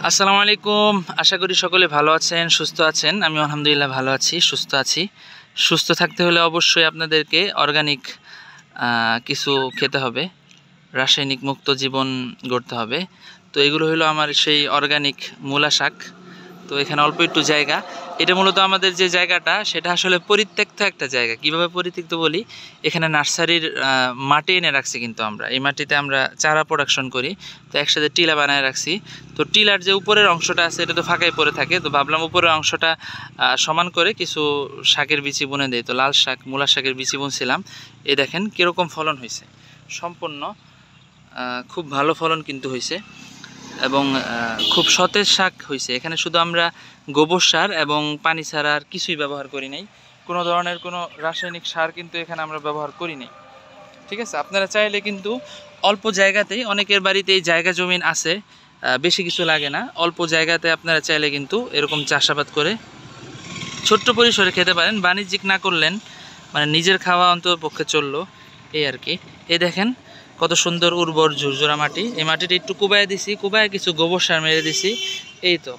আসসালামু আলাইকুম। আশা করি সকলে ভালো আছেন, সুস্থ আছেন। আমি আলহামদুলিল্লাহ ভালো আছি, সুস্থ আছি। সুস্থ থাকতে হলে অবশ্যই আপনাদেরকে অর্গানিক কিছু খেতে হবে, রাসায়নিক মুক্ত জীবন গড়তে হবে। তো এগুলো হলো আমার সেই অর্গানিক মূলা শাক। তো এখানে অল্প একটু জায়গা, এটা মূলত আমাদের যে জায়গাটা সেটা আসলে পরিত্যক্ত একটা জায়গা। কিভাবে পরিত্যক্ত বলি, এখানে নার্সারির মাটি এনে রাখছি, কিন্তু আমরা এই মাটিতে আমরা চারা প্রোডাকশন করি। তো একসাথে টিলা বানায় রাখছি। তো টিলার যে উপরের অংশটা আছে এটা তো ফাঁকাই পড়ে থাকে, তো ভাবলাম উপরের অংশটা সমান করে কিছু শাকের বিচি বুনে দেয়। তো লাল শাক, মূলা শাকের বিচি বুনছিলাম। এই দেখেন কীরকম ফলন হয়েছে, সম্পূর্ণ খুব ভালো ফলন কিন্তু হয়েছে এবং খুব সতেজ শাক হয়েছে। এখানে শুধু আমরা গোবর সার এবং পানি ছাড়া আর কিছুই ব্যবহার করি নাই, কোনো ধরনের কোনো রাসায়নিক সার কিন্তু এখানে আমরা ব্যবহার করি নাই। ঠিক আছে, আপনারা চাইলে কিন্তু অল্প জায়গাতেই, অনেকের বাড়িতেই জায়গা জমিন আছে, বেশি কিছু লাগে না, অল্প জায়গাতে আপনারা চাইলে কিন্তু এরকম চাষাবাদ করে ছোট্ট পরিসরে খেতে পারেন। বাণিজ্যিক না করলেন, মানে নিজের খাওয়া অন্তত পক্ষে চললো, এই আর কি। এই দেখেন কত সুন্দর উর্বর ঝুরঝুরা মাটি। এই মাটিটা একটু কুবায় দিছি, কুবায় কিছু গোবর সার মেরে দিছি, এই তো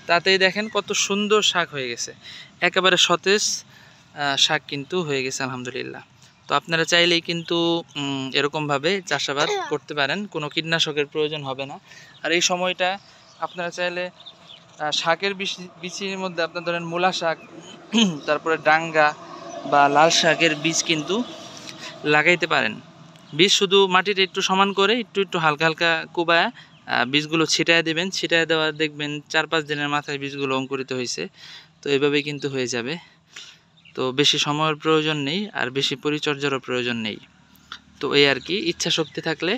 তাতেই দেখেন কত সুন্দর শাক হয়ে গেছে, একেবারে সতেজ শাক কিন্তু হয়ে গেছে আলহামদুলিল্লাহ। তো আপনারা চাইলেই কিন্তু এরকমভাবে চাষাবাদ করতে পারেন, কোনো কীটনাশকের প্রয়োজন হবে না। আর এই সময়টা আপনারা চাইলে শাকের বিচির মধ্যে আপনার ধরেন মূলা শাক, তারপরে ডাঙ্গা বা লাল শাকের বীজ কিন্তু লাগাইতে পারেন। বীজ শুধু মাটিটা একটু সমান করে একটু একটু হালকা হালকা কুবায়া বীজগুলো ছিটায় দেবেন। ছিটায় দেওয়া দেখবেন 4-5 দিনের মাথায় বীজগুলো অঙ্কুরিত হয়েছে। তো এভাবেই কিন্তু হয়ে যাবে। তো বেশি সময়ের প্রয়োজন নেই আর বেশি পরিচর্যারও প্রয়োজন নেই। তো এই আর কি, ইচ্ছা শক্তি থাকলে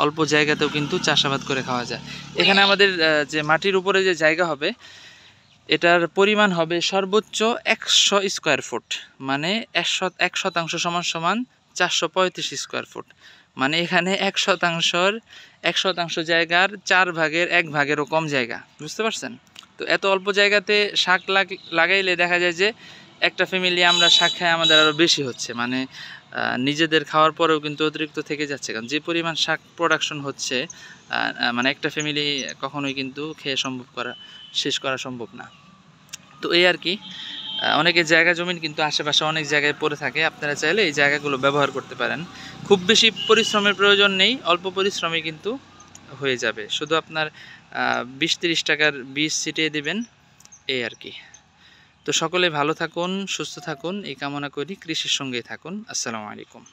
অল্প জায়গাতেও কিন্তু চাষাবাদ করে খাওয়া যায়। এখানে আমাদের যে মাটির উপরে যে জায়গা হবে, এটার পরিমাণ হবে সর্বোচ্চ 100 স্কোয়ার ফুট, মানে 1% সমান সমান 435 স্কোয়ার ফুট। মানে এখানে 1% জায়গার 4 ভাগের 1 ভাগেরও কম জায়গা, বুঝতে পারছেন? তো এত অল্প জায়গাতে শাক লাগাইলে দেখা যায় যে একটা ফ্যামিলি আমরা শাক খাই আমাদের আরও বেশি হচ্ছে, মানে নিজেদের খাওয়ার পরেও কিন্তু অতিরিক্ত থেকে যাচ্ছে। কারণ যে পরিমাণ শাক প্রোডাকশন হচ্ছে, মানে একটা ফ্যামিলি কখনোই কিন্তু খেয়ে শেষ করা সম্ভব না। তো এই আর কি, অনেকের জায়গা জমিন কিন্তু আশেপাশে অনেক জায়গায় পড়ে থাকে, আপনারা চাইলে এই জায়গাগুলো ব্যবহার করতে পারেন। খুব বেশি পরিশ্রমের প্রয়োজন নেই, অল্প পরিশ্রমে কিন্তু হয়ে যাবে। শুধু আপনার 20-30 টাকার বীজ ছিটিয়ে দিবেন, এই আর কি। তো সকলে ভালো থাকুন, সুস্থ থাকুন এই কামনা করি, কৃষির সঙ্গেই থাকুন। আসসালামু আলাইকুম।